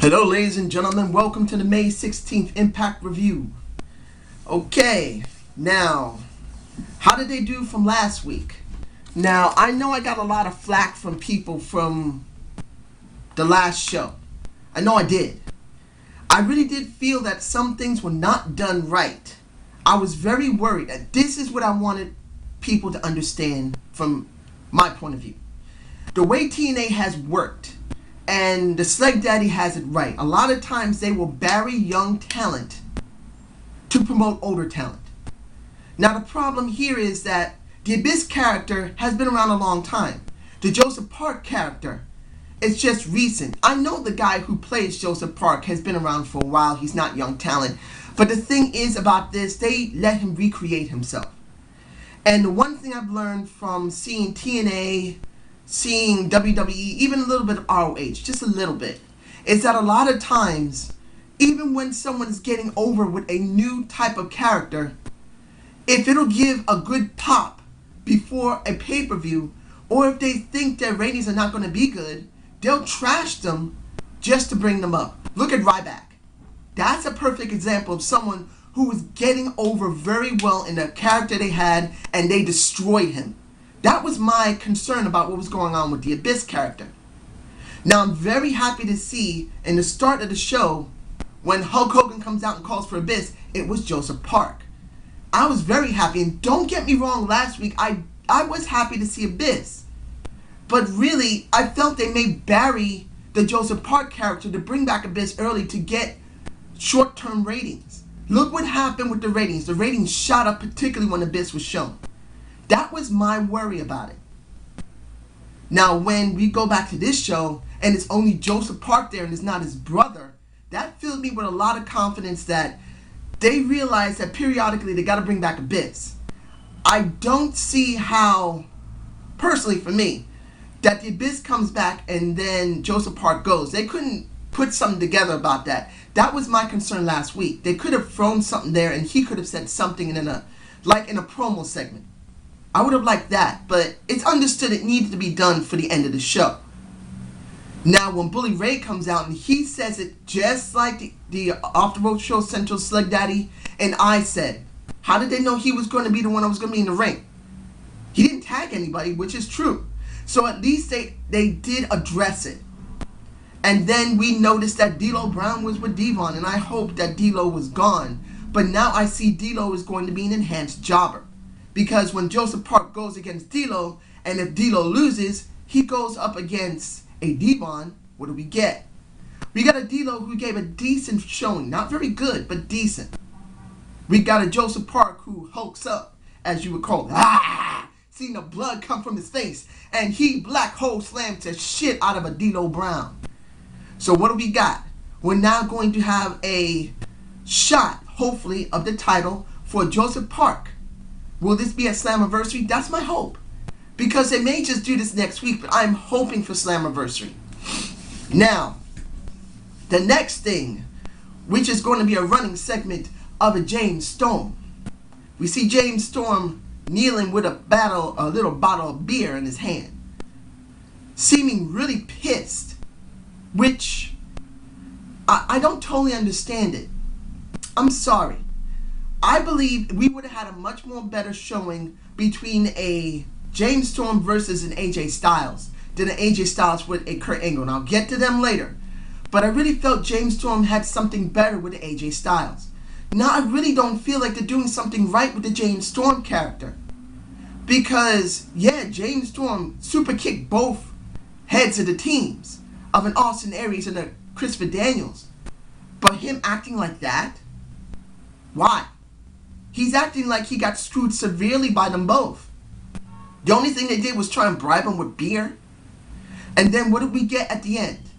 Hello ladies and gentlemen, welcome to the May 16th Impact Review. Okay, now, how did they do from last week? Now, I know I got a lot of flack from people from the last show. I know I did. I really did feel that some things were not done right. I was very worried, and this is what I wanted people to understand from my point of view. The way TNA has worked, and the Sleg Daddy has it right. A lot of times they will bury young talent to promote older talent. Now the problem here is that the Abyss character has been around a long time. The Joseph Park character is just recent. I know the guy who plays Joseph Park has been around for a while. He's not young talent. But the thing is about this, they let him recreate himself. And the one thing I've learned from seeing TNA, seeing WWE, even a little bit of ROH, just a little bit, is that a lot of times, even when someone is getting over with a new type of character, if it'll give a good pop before a pay-per-view, or if they think their ratings are not going to be good, they'll trash them just to bring them up. Look at Ryback. That's a perfect example of someone who was getting over very well in the character they had, and they destroyed him. That was my concern about what was going on with the Abyss character. Now I'm very happy to see in the start of the show, when Hulk Hogan comes out and calls for Abyss, it was Joseph Park. I was very happy, and don't get me wrong, last week I was happy to see Abyss. But really, I felt they may bury the Joseph Park character to bring back Abyss early to get short-term ratings. Look what happened with the ratings. The ratings shot up, particularly when Abyss was shown. That was my worry about it. Now, when we go back to this show, and it's only Joseph Park there and it's not his brother, that filled me with a lot of confidence that they realize that periodically they got to bring back Abyss. I don't see how, personally for me, that the Abyss comes back and then Joseph Park goes. They couldn't put something together about that. That was my concern last week. They could have thrown something there and he could have said something in a promo segment. I would have liked that, but it's understood it needs to be done for the end of the show. Now, when Bully Ray comes out and he says it just like the Off the Road Show Central Sleg Daddy, and I said, how did they know he was going to be the one that was going to be in the ring? He didn't tag anybody, which is true. So at least they did address it. And then we noticed that D'Lo Brown was with Devon, and I hoped that D'Lo was gone. But now I see D'Lo is going to be an enhanced jobber. Because when Joseph Park goes against D'Lo, and if D'Lo loses, he goes up against a Devon. What do we get? We got a D'Lo who gave a decent showing. Not very good, but decent. We got a Joseph Park who hulks up, as you would call it. Seeing the blood come from his face. And he black hole slammed the shit out of a D'Lo Brown. So what do we got? We're now going to have a shot, hopefully, of the title for Joseph Park. Will this be a Slammiversary? That's my hope. Because they may just do this next week, but I'm hoping for Slammiversary. Now, the next thing, which is going to be a running segment of a James Storm. We see James Storm kneeling with a little bottle of beer in his hand. Seeming really pissed. Which, I don't totally understand it. I'm sorry. I believe we would have had a much more better showing between a James Storm versus an AJ Styles than an AJ Styles with a Kurt Angle. And I'll get to them later. But I really felt James Storm had something better with the AJ Styles. Now I really don't feel like they're doing something right with the James Storm character. Because, yeah, James Storm super kicked both heads of the teams of an Austin Aries and a Christopher Daniels. But him acting like that? Why? He's acting like he got screwed severely by them both. The only thing they did was try and bribe him with beer. And then what did we get at the end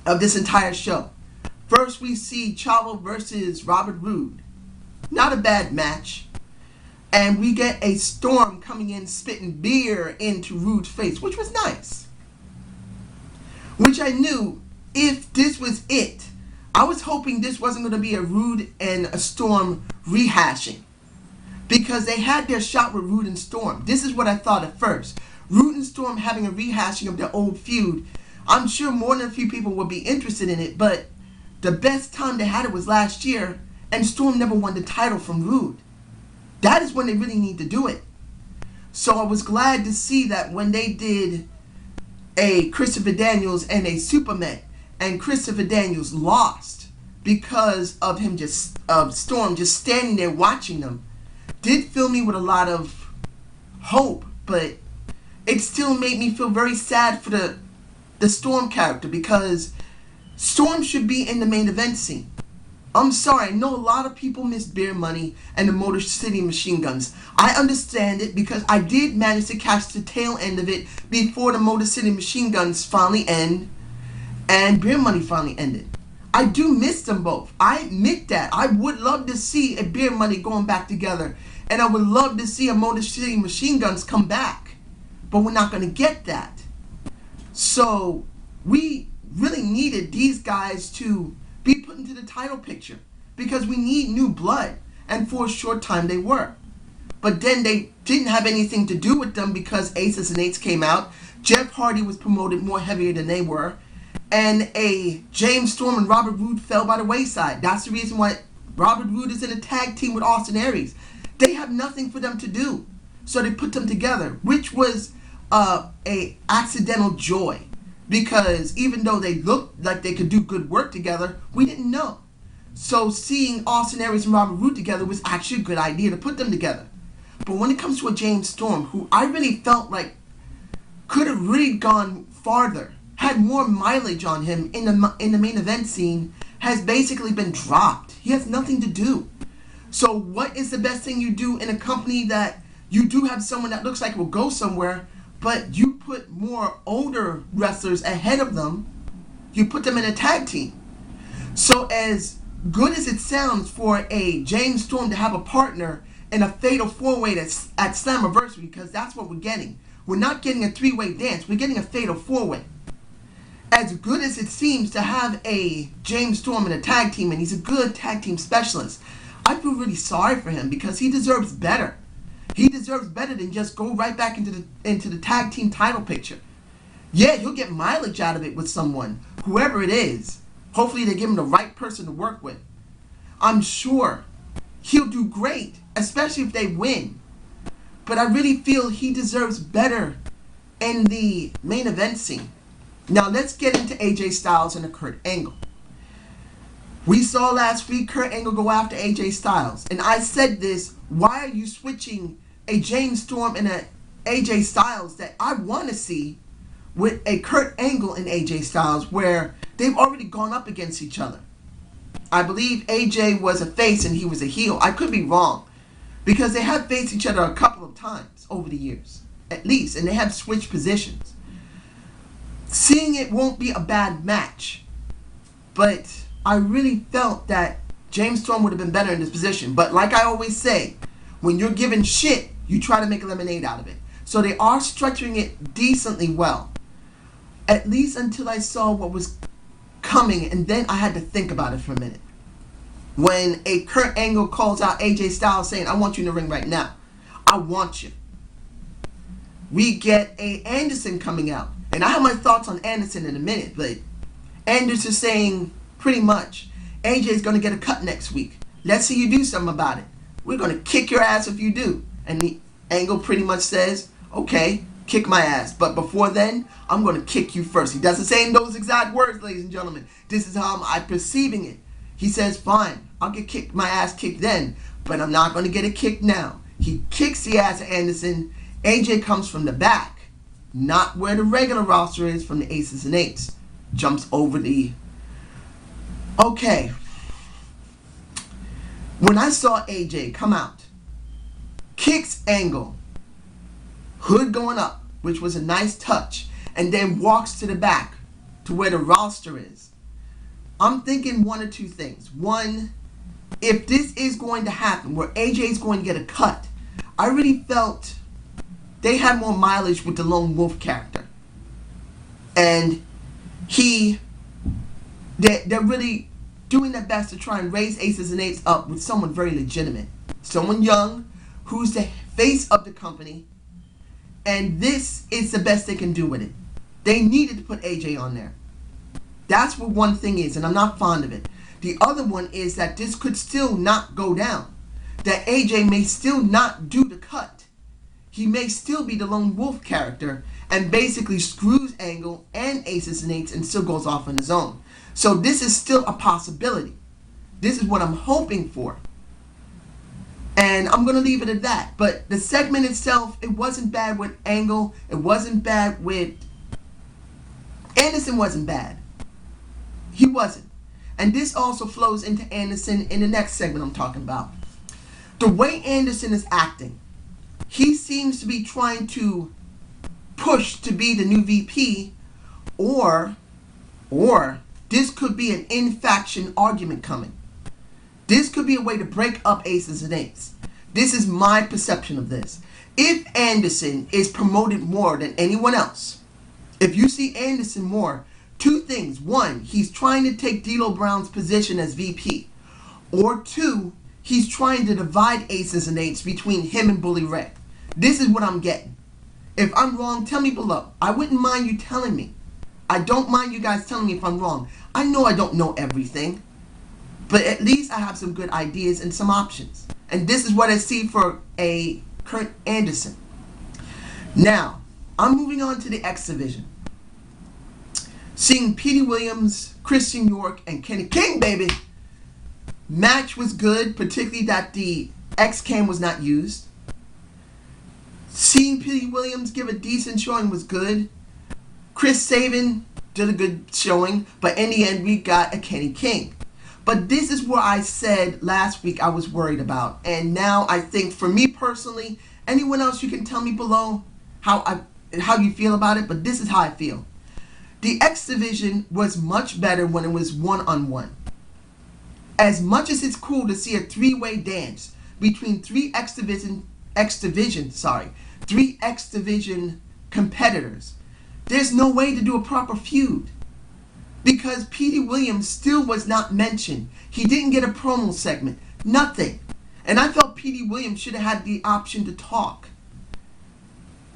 of this entire show? First we see Chavo versus Robert Roode. Not a bad match. And we get a Storm coming in spitting beer into Roode's face, which was nice. Which I knew, if this was it, I was hoping this wasn't going to be a Roode and a Storm rehashing. Because they had their shot with Roode and Storm. This is what I thought at first. Roode and Storm having a rehashing of their old feud. I'm sure more than a few people would be interested in it, but the best time they had it was last year, and Storm never won the title from Rude. That is when they really need to do it. So I was glad to see that when they did a Christopher Daniels and a Superman, and Christopher Daniels lost because of him Storm just standing there watching them, did fill me with a lot of hope, but it still made me feel very sad for the Storm character, because Storm should be in the main event scene. I'm sorry, I know a lot of people miss Beer Money and the Motor City Machine Guns. I understand it because I did manage to catch the tail end of it before the Motor City Machine Guns finally end and Beer Money finally ended. I do miss them both. I admit that. I would love to see a Beer Money going back together, and I would love to see a Motor City Machine Guns come back. But we're not going to get that. So we really needed these guys to be put into the title picture because we need new blood, and for a short time they were. But then they didn't have anything to do with them because Aces and Eights came out. Jeff Hardy was promoted more heavier than they were, and James Storm and Robert Roode fell by the wayside. That's the reason why Robert Roode is in a tag team with Austin Aries. They have nothing for them to do, so they put them together, which was a accidental joy. Because even though they looked like they could do good work together, we didn't know. So seeing Austin Aries and Robert Roode together was actually a good idea to put them together. But when it comes to a James Storm, who I really felt like could have really gone farther, had more mileage on him in the main event scene, has basically been dropped. He has nothing to do. So what is the best thing you do in a company that you do have someone that looks like will go somewhere, but you put more older wrestlers ahead of them, you put them in a tag team. So as good as it sounds for a James Storm to have a partner in a fatal four-way at Slammiversary, because that's what we're getting. We're not getting a three-way dance, we're getting a fatal four-way. As good as it seems to have a James Storm in a tag team, and he's a good tag team specialist, I feel really sorry for him because he deserves better. He deserves better than just go right back into the tag team title picture. Yeah, he'll get mileage out of it with someone, whoever it is. Hopefully they give him the right person to work with. I'm sure he'll do great, especially if they win. But I really feel he deserves better in the main event scene. Now let's get into AJ Styles and Kurt Angle. We saw last week Kurt Angle go after AJ Styles. And I said this, why are you switching a James Storm and a AJ Styles that I want to see with a Kurt Angle and AJ Styles where they've already gone up against each other? I believe AJ was a face and he was a heel. I could be wrong because they have faced each other a couple of times over the years, at least, and they have switched positions. Seeing it won't be a bad match, but I really felt that James Storm would have been better in this position. But like I always say, when you're given shit, you try to make lemonade out of it. So they are structuring it decently well. At least until I saw what was coming, and then I had to think about it for a minute. When a Kurt Angle calls out AJ Styles saying, I want you in the ring right now. I want you. We get a Anderson coming out. And I have my thoughts on Anderson in a minute, but Anderson saying pretty much, AJ's going to get a cut next week. Let's see you do something about it. We're going to kick your ass if you do. And the Angle pretty much says, okay, kick my ass. But before then, I'm going to kick you first. He doesn't say in those exact words, ladies and gentlemen. This is how I'm perceiving it. He says, fine, I'll get my ass kicked then, but I'm not going to get a kick now. He kicks the ass of Anderson. AJ comes from the back, not where the regular roster is, from the Aces and Eights. Jumps over the... Okay. When I saw AJ come out, kicks Angle, hood going up, which was a nice touch, and then walks to the back to where the roster is. I'm thinking one or two things. One, if this is going to happen, where AJ is going to get a cut, I really felt they had more mileage with the Lone Wolf character. And they're really doing their best to try and raise Aces and Eights up with someone very legitimate. Someone young, who's the face of the company. And this is the best they can do with it. They needed to put AJ on there. That's what one thing is, and I'm not fond of it. The other one is that this could still not go down. That AJ may still not do the cut. He may still be the lone wolf character and basically screws Angle and aces and eights and still goes off on his own. So this is still a possibility. This is what I'm hoping for. And I'm going to leave it at that. But the segment itself, it wasn't bad with Angle. It wasn't bad with... Anderson wasn't bad. He wasn't. And this also flows into Anderson in the next segment I'm talking about. The way Anderson is acting, he seems to be trying to push to be the new VP, or this could be an in-faction argument coming. This could be a way to break up aces and eights. This is my perception of this. If Anderson is promoted more than anyone else, if you see Anderson more, two things. One, he's trying to take D'Lo Brown's position as VP. Or two, he's trying to divide aces and eights between him and Bully Ray. This is what I'm getting. If I'm wrong, tell me below. I wouldn't mind you telling me. I don't mind you guys telling me if I'm wrong. I know I don't know everything, but at least I have some good ideas and some options. And this is what I see for a Kurt Anderson. Now, I'm moving on to the X Division. Seeing Petey Williams, Christian York, and Kenny King, baby. Match was good, particularly that the X-Cam was not used. Seeing Petey Williams give a decent showing was good. Chris Sabin did a good showing, but in the end we got a Kenny King. But this is where I said last week I was worried about. And now I think, for me personally, anyone else, you can tell me below how you feel about it, but this is how I feel. The X Division was much better when it was one-on-one. As much as it's cool to see a three-way dance between three X Division competitors, there's no way to do a proper feud. Because Petey Williams still was not mentioned. He didn't get a promo segment. Nothing. And I felt Petey Williams should have had the option to talk.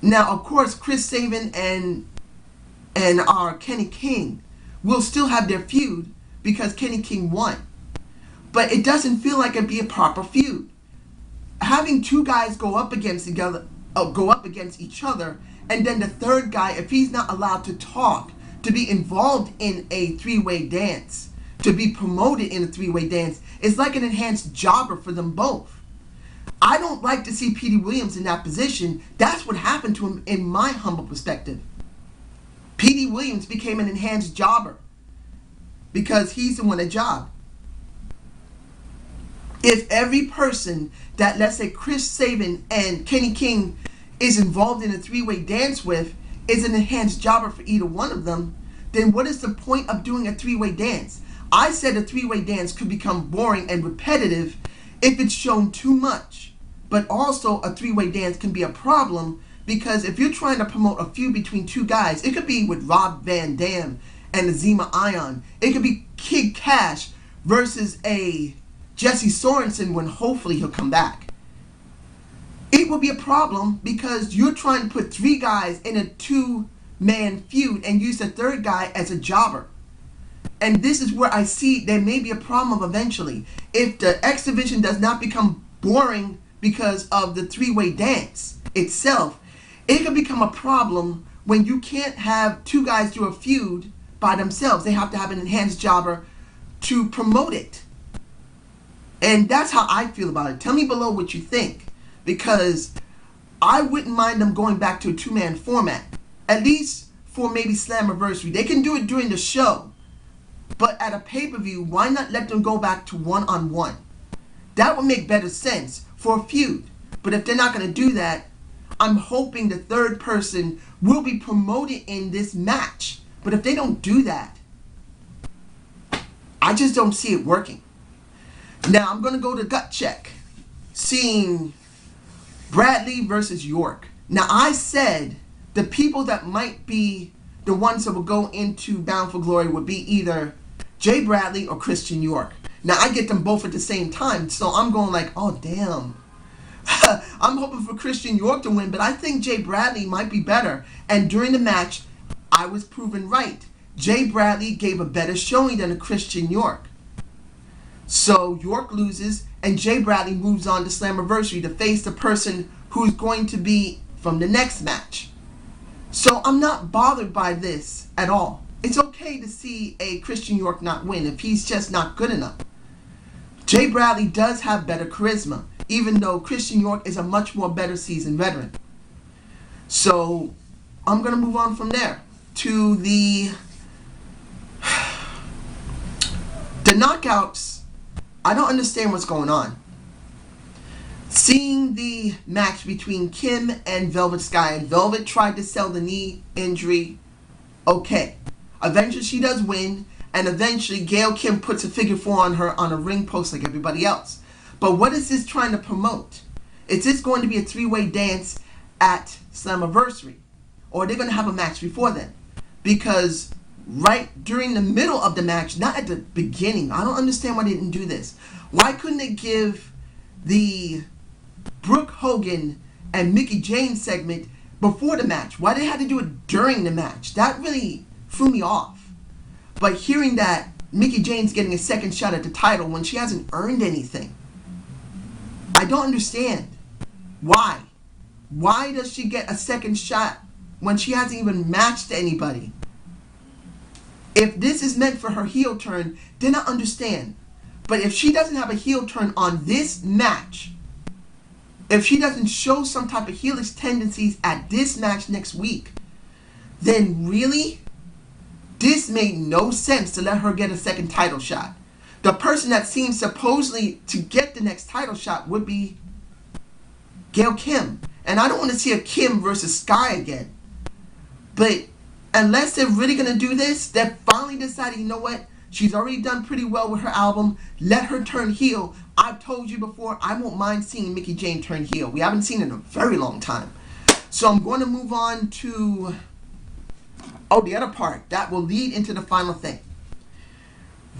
Now, of course, Chris Sabin and our Kenny King will still have their feud because Kenny King won. But it doesn't feel like it'd be a proper feud. Having two guys go up against each other, and then the third guy, if he's not allowed to talk, to be involved in a three-way dance, to be promoted in a three-way dance, is like an enhanced jobber for them both. I don't like to see Petey Williams in that position. That's what happened to him in my humble perspective. Petey Williams became an enhanced jobber because he's the one that jobbed. If every person that, let's say, Chris Sabin and Kenny King is involved in a three-way dance with is an enhanced jobber for either one of them, then what is the point of doing a three-way dance? I said a three-way dance could become boring and repetitive if it's shown too much. But also a three-way dance can be a problem because if you're trying to promote a feud between two guys, it could be with Rob Van Dam and Azima Ion. It could be Kid Cash versus a Jesse Sorensen when hopefully he'll come back. It will be a problem because you're trying to put three guys in a two-man feud and use the third guy as a jobber. And this is where I see there may be a problem of eventually. If the X Division does not become boring because of the three-way dance itself, it can become a problem when you can't have two guys do a feud by themselves. They have to have an enhanced jobber to promote it. And that's how I feel about it. Tell me below what you think, because I wouldn't mind them going back to a two-man format, at least for maybe Slammiversary. They can do it during the show, but at a pay-per-view, why not let them go back to one-on-one? That would make better sense for a feud. But if they're not going to do that, I'm hoping the third person will be promoted in this match. But if they don't do that, I just don't see it working. Now, I'm going to go to gut check, seeing Bradley versus York. Now, I said the people that might be the ones that will go into Bound for Glory would be either Jay Bradley or Christian York. Now, I get them both at the same time, so I'm going like, oh, damn. I'm hoping for Christian York to win, but I think Jay Bradley might be better. And during the match, I was proven right. Jay Bradley gave a better showing than a Christian York. So York loses, and Jay Bradley moves on to Slammiversary to face the person who's going to be from the next match. So I'm not bothered by this at all. It's okay to see a Christian York not win if he's just not good enough. Jay Bradley does have better charisma, even though Christian York is a much more better seasoned veteran. So I'm going to move on from there to the knockouts. I don't understand what's going on. Seeing the match between Kim and Velvet Sky, and Velvet tried to sell the knee injury. Okay. Eventually she does win, and eventually Gail Kim puts a figure 4 on her on a ring post like everybody else. But what is this trying to promote? Is this going to be a 3-way dance at Slammiversary? Or are they going to have a match before then? Because right during the middle of the match, not at the beginning, I don't understand why they didn't do this. Why couldn't they give the Brooke Hogan and Mickie James segment before the match? Why they had to do it during the match? That really threw me off. But hearing that Mickie James getting a second shot at the title when she hasn't earned anything, I don't understand. Why? Why does she get a second shot when she hasn't even matched anybody? If this is meant for her heel turn, then I understand. But if she doesn't have a heel turn on this match, if she doesn't show some type of heelish tendencies at this match next week, then really, this made no sense to let her get a second title shot. The person that seems supposedly to get the next title shot would be Gail Kim. And I don't want to see a Kim versus Sky again. But unless they're really going to do this, they're finally deciding, you know what? She's already done pretty well with her album. Let her turn heel. I've told you before, I won't mind seeing Mickie James turn heel. We haven't seen it in a very long time. So I'm going to move on to, the other part that will lead into the final thing.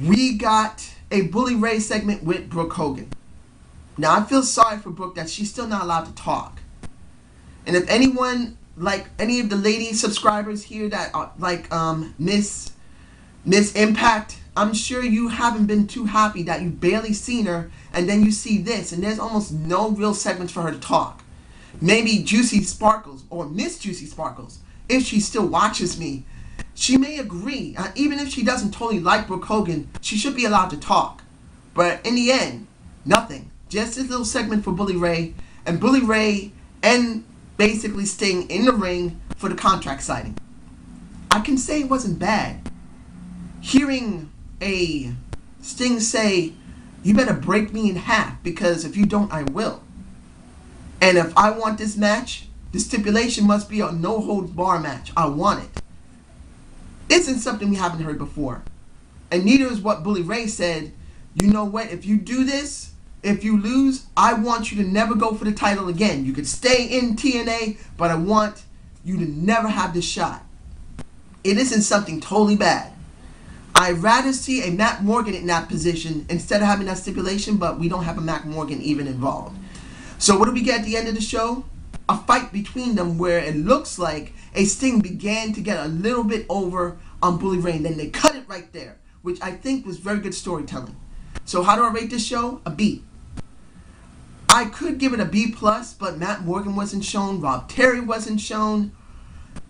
We got a Bully Ray segment with Brooke Hogan. Now, I feel sorry for Brooke that she's still not allowed to talk. And if anyone, like any of the lady subscribers here that are like Miss Impact, I'm sure you haven't been too happy that you've barely seen her, and then you see this, and there's almost no real segments for her to talk. Maybe Juicy Sparkles, or Miss Juicy Sparkles, if she still watches me, she may agree. Even if she doesn't totally like Brooke Hogan, she should be allowed to talk. But in the end, nothing. Just this little segment for Bully Ray, and Bully Ray and basically Sting in the ring for the contract signing. I can say it wasn't bad. Hearing a Sting say, you better break me in half, because if you don't, I will. And if I want this match, the stipulation must be a no-holds-bar match. I want it. Isn't something we haven't heard before. And neither is what Bully Ray said. You know what? If you do this, if you lose, I want you to never go for the title again. You could stay in TNA, but I want you to never have this shot. It isn't something totally bad. I'd rather see a Matt Morgan in that position instead of having that stipulation, but we don't have a Matt Morgan even involved. So what do we get at the end of the show? A fight between them where it looks like a Sting began to get a little bit over on Bully Ray, and then they cut it right there, which I think was very good storytelling. So how do I rate this show? A B. I could give it a B+, but Matt Morgan wasn't shown, Rob Terry wasn't shown,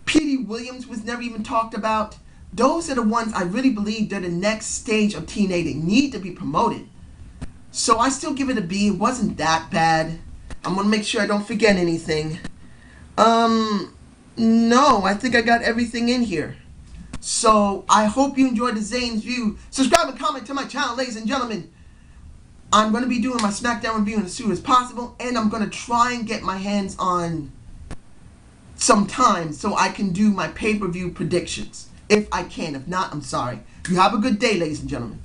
Petey Williams was never even talked about. Those are the ones I really believe they're the next stage of TNA. They need to be promoted. So I still give it a B. It wasn't that bad. I'm going to make sure I don't forget anything. No, I think I got everything in here. So I hope you enjoyed the Zane's View. Subscribe and comment to my channel, ladies and gentlemen. I'm going to be doing my SmackDown review as soon as possible, and I'm going to try and get my hands on some time so I can do my pay-per-view predictions. If I can. If not, I'm sorry. You have a good day, ladies and gentlemen.